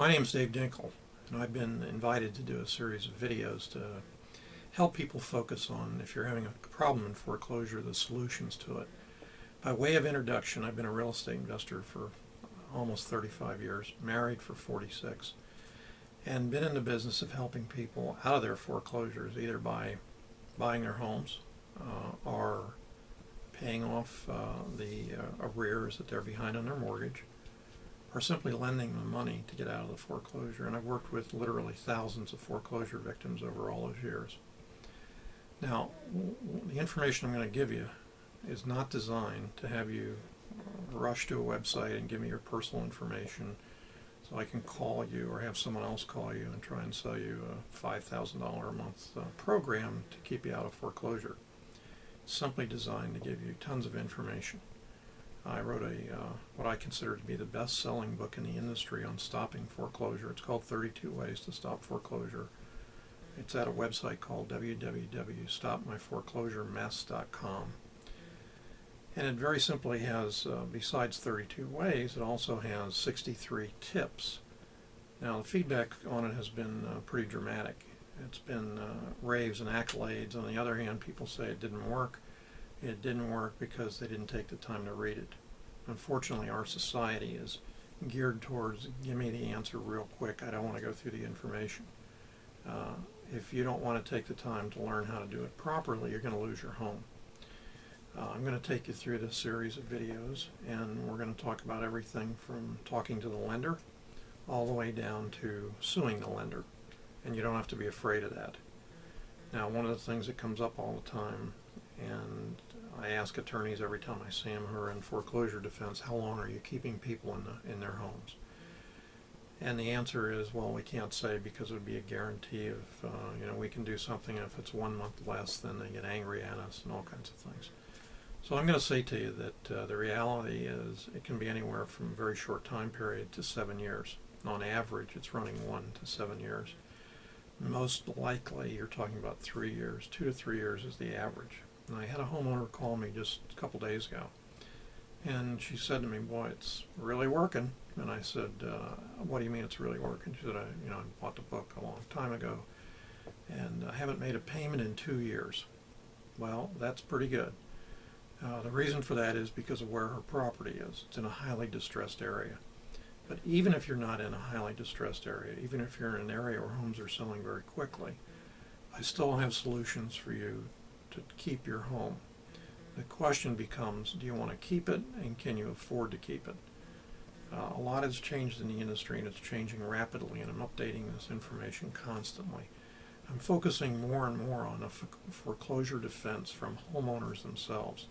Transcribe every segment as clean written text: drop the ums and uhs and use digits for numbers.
My name is Dave Dinkle, and I've been invited to do a series of videos to help people focus on, if you're having a problem in foreclosure, the solutions to it. By way of introduction, I've been a real estate investor for almost 35 years, married for 46, and been in the business of helping people out of their foreclosures, either by buying their homes or paying off the arrears that they're behind on their mortgage, or simply lending them money to get out of the foreclosure. And I've worked with literally thousands of foreclosure victims over all those years. Now, the information I'm going to give you is not designed to have you rush to a website and give me your personal information so I can call you or have someone else call you and try and sell you a $5,000 a month program to keep you out of foreclosure. It's simply designed to give you tons of information. I wrote what I consider to be the best-selling book in the industry on stopping foreclosure. It's called 32 Ways to Stop Foreclosure. It's at a website called www.stopmyforeclosuremess.com. And it very simply has, besides 32 ways, it also has 63 tips. Now, the feedback on it has been pretty dramatic. It's been raves and accolades. On the other hand, people say it didn't work. It didn't work because they didn't take the time to read it. Unfortunately, our society is geared towards, give me the answer real quick. I don't want to go through the information. If you don't want to take the time to learn how to do it properly, you're going to lose your home. I'm going to take you through this series of videos, and we're going to talk about everything from talking to the lender all the way down to suing the lender. And you don't have to be afraid of that. Now, one of the things that comes up all the time, and I ask attorneys every time I see them who are in foreclosure defense, how long are you keeping people in their homes? And the answer is, well, we can't say, because it would be a guarantee of, we can do something. If it's 1 month less, then they get angry at us and all kinds of things. So I'm going to say to you that the reality is it can be anywhere from a very short time period to 7 years. On average, it's running 1 to 7 years. Most likely, you're talking about 3 years. 2 to 3 years is the average. And I had a homeowner call me just a couple days ago, and she said to me, "Boy, it's really working." And I said, "What do you mean it's really working?" She said, I bought the book a long time ago, and I haven't made a payment in 2 years. Well, that's pretty good. The reason for that is because of where her property is. It's in a highly distressed area. But even if you're not in a highly distressed area, even if you're in an area where homes are selling very quickly, I still have solutions for you to keep your home. The question becomes, do you want to keep it, and can you afford to keep it? A lot has changed in the industry, and it's changing rapidly, and I'm updating this information constantly. I'm focusing more and more on a foreclosure defense from homeowners themselves.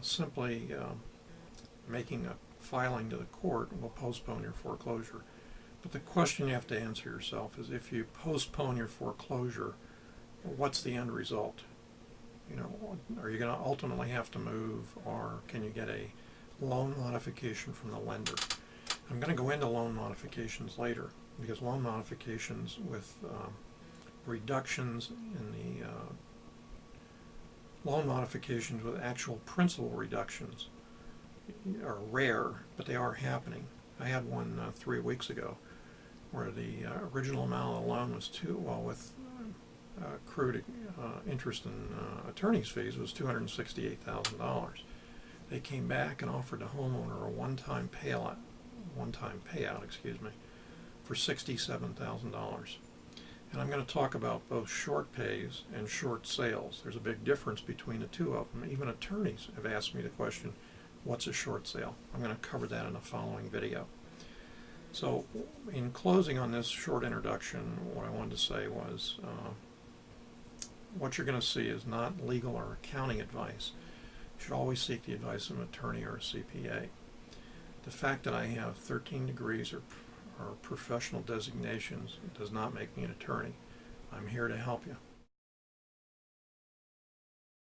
Simply making a filing to the court will postpone your foreclosure. But the question you have to answer yourself is, if you postpone your foreclosure, what's the end result? Are you going to ultimately have to move, or can you get a loan modification from the lender? I'm going to go into loan modifications later, because loan modifications with reductions in the loan modifications with actual principal reductions are rare, but they are happening. I had one 3 weeks ago where the original amount of the loan was with accrued interest and attorney's fees was $268,000. They came back and offered the homeowner a one-time payout, for $67,000. And I'm going to talk about both short pays and short sales. There's a big difference between the two of them. Even attorneys have asked me the question, what's a short sale? I'm going to cover that in the following video. So in closing on this short introduction, what I wanted to say was what you're going to see is not legal or accounting advice. You should always seek the advice of an attorney or a CPA. The fact that I have 13 degrees or professional designations does not make me an attorney. I'm here to help you.